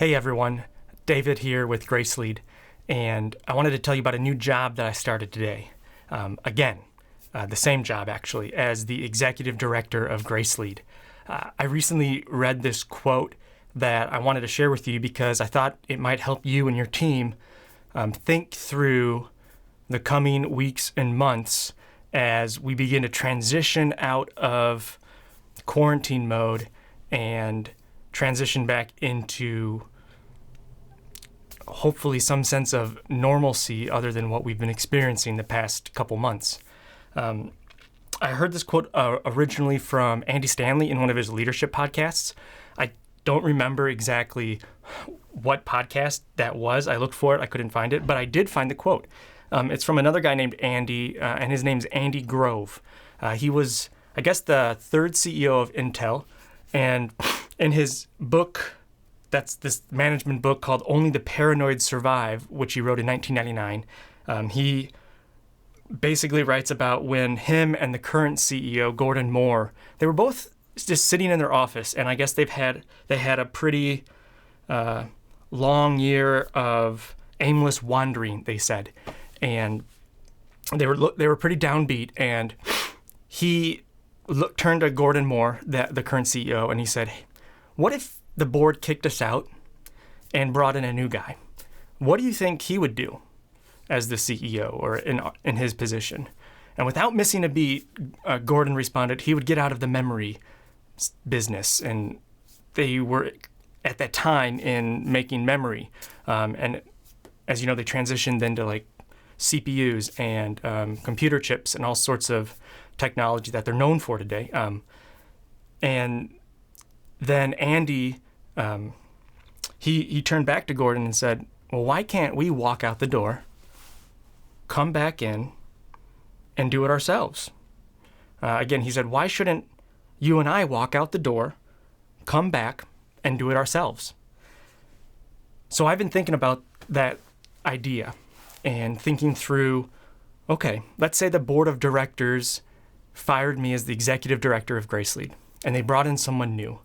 Hey everyone, David here with Grace Lead, and I wanted to tell you about a new job that I started today. The same job actually, as the Executive Director of Grace Lead. I recently read this quote that I wanted to share with you because I thought it might help you and your team think through the coming weeks and months as we begin to transition out of quarantine mode and transition back into hopefully some sense of normalcy other than what we've been experiencing the past couple months. I heard this quote originally from Andy Stanley in one of his leadership podcasts. I don't remember exactly what podcast that was. I looked for it, I couldn't find it, but I did find the quote. It's from another guy named Andy, and his name's Andy Grove. He was, I guess, the third CEO of Intel, and in his book, that's this management book called Only the Paranoid Survive, which he wrote in 1999. He basically writes about when him and the current CEO, Gordon Moore, they were both just sitting in their office, and I guess they had a pretty long year of aimless wandering, they said, and they were pretty downbeat. And he turned to Gordon Moore, the current CEO, and he said, "What if the board kicked us out and brought in a new guy? What do you think he would do as the CEO or in his position?" And without missing a beat, Gordon responded, he would get out of the memory business. And they were at that time in making memory. And as you know, they transitioned then to like CPUs and computer chips and all sorts of technology that they're known for today. And then Andy, he turned back to Gordon and said, "Well, why can't we walk out the door, come back in, and do it ourselves?" Again, he said, "Why shouldn't you and I walk out the door, come back, and do it ourselves?" So I've been thinking about that idea and thinking through, okay, let's say the board of directors fired me as the executive director of Grace Lead, and they brought in someone new.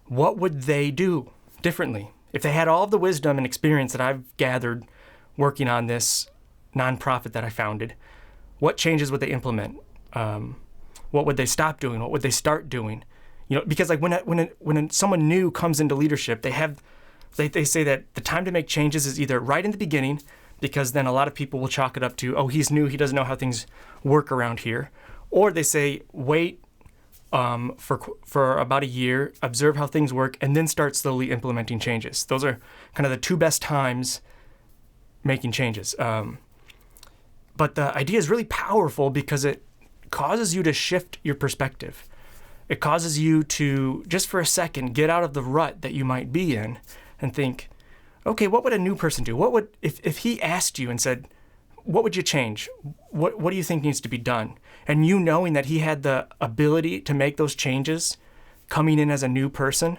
What would they do differently? If they had all of the wisdom and experience that I've gathered working on this nonprofit that I founded, what changes would they implement? What would they stop doing? What would they start doing? You know, because like when someone new comes into leadership, they say that the time to make changes is either right in the beginning, because then a lot of people will chalk it up to, oh, he's new, he doesn't know how things work around here. Or they say, wait for about a year, observe how things work, and then start slowly implementing changes. Those are kind of the two best times making changes. But the idea is really powerful because it causes you to shift your perspective. It causes you to, just for a second, get out of the rut that you might be in and think, okay, what would a new person do? What would, if he asked you and said, what would you change? What do you think needs to be done? And you knowing that he had the ability to make those changes coming in as a new person,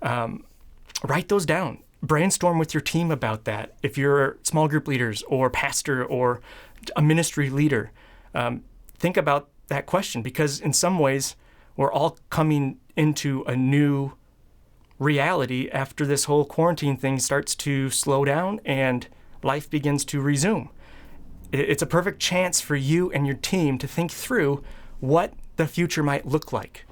write those down. Brainstorm with your team about that. If you're small group leaders or pastor or a ministry leader, think about that question, because in some ways we're all coming into a new reality after this whole quarantine thing starts to slow down and life begins to resume. It's a perfect chance for you and your team to think through what the future might look like.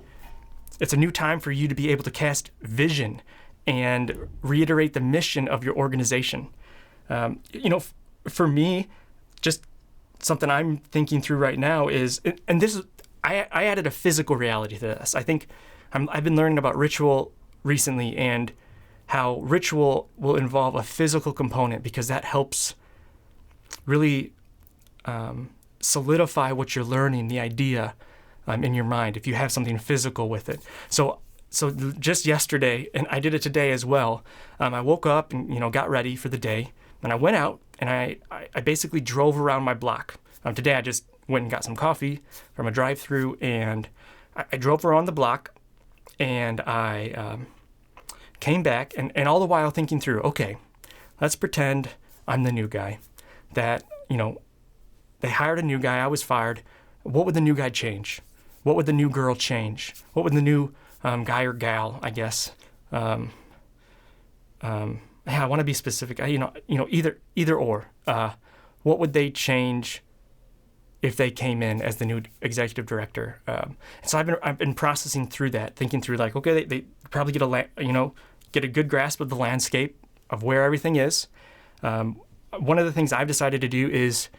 It's a new time for you to be able to cast vision and reiterate the mission of your organization. For me, just something I'm thinking through right now is, and this is, I added a physical reality to this. I think I've been learning about ritual recently and how ritual will involve a physical component, because that helps really solidify what you're learning, the idea in your mind, if you have something physical with it. So just yesterday, and I did it today as well, I woke up and got ready for the day, and I went out and I basically drove around my block. Today I just went and got some coffee from a drive-through, and I drove around the block, and I came back, and all the while thinking through, okay, let's pretend I'm the new guy, that, they hired a new guy, I was fired. What would the new guy change? What would the new girl change? What would the new guy or gal, I guess, yeah, I want to be specific. Either or. What would they change if they came in as the new executive director? And so I've been processing through that, thinking through like, okay, they probably get a good grasp of the landscape of where everything is. One of the things I've decided to do is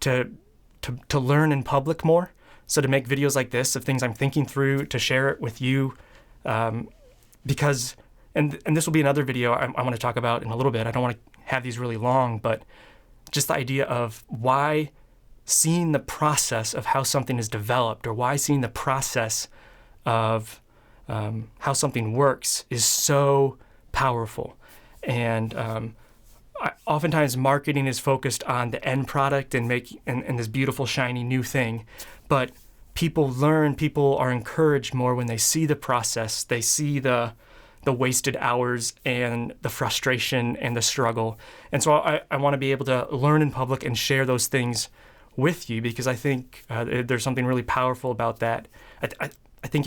to learn in public more. So to make videos like this of things I'm thinking through, to share it with you, because and this will be another video I want to talk about in a little bit. I don't want to have these really long, but just the idea of why seeing the process of how something is developed, or why seeing the process of how something works is so powerful. And oftentimes marketing is focused on the end product and this beautiful, shiny new thing. But people are encouraged more when they see the process. They see the wasted hours and the frustration and the struggle. And so I want to be able to learn in public and share those things with you, because I think there's something really powerful about that. I think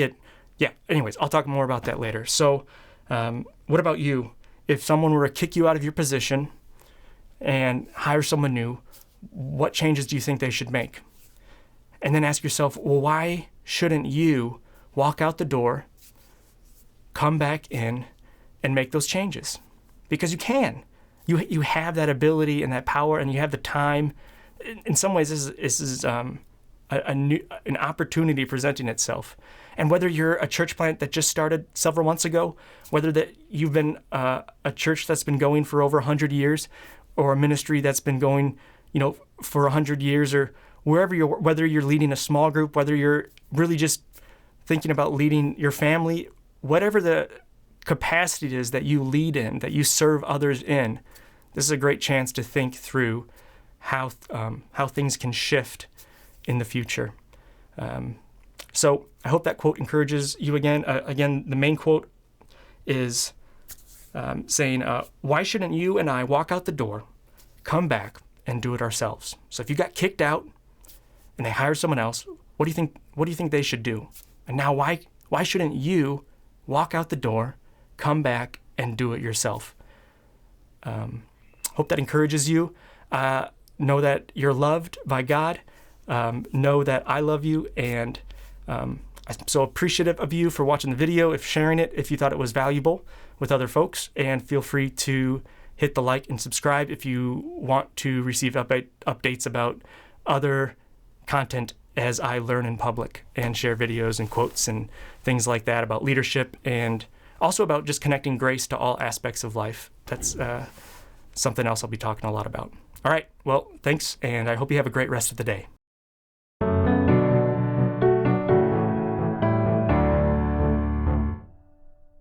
anyways, I'll talk more about that later. So what about you? If someone were to kick you out of your position and hire someone new, what changes do you think they should make? And then ask yourself, well, why shouldn't you walk out the door, come back in, and make those changes? Because you can. You have that ability and that power, and you have the time. In some ways, this is an opportunity presenting itself. And whether you're a church plant that just started several months ago, whether that you've been a church that's been going for over 100 years, or a ministry that's been going, for 100 years, or whether you're leading a small group, whether you're really just thinking about leading your family, whatever the capacity is that you lead in, that you serve others in, this is a great chance to think through how things can shift in the future. So I hope that quote encourages you again. Again, the main quote is saying, why shouldn't you and I walk out the door, come back, and do it ourselves? So if you got kicked out and they hire someone else, what do you think they should do? And now why shouldn't you walk out the door, come back, and do it yourself? Hope that encourages you. Know that you're loved by God. Know that I love you, and I'm so appreciative of you for watching the video, if sharing it, if you thought it was valuable with other folks, and feel free to hit the like and subscribe if you want to receive updates about other content as I learn in public and share videos and quotes and things like that about leadership, and also about just connecting grace to all aspects of life. That's something else I'll be talking a lot about. All right, well, thanks, and I hope you have a great rest of the day.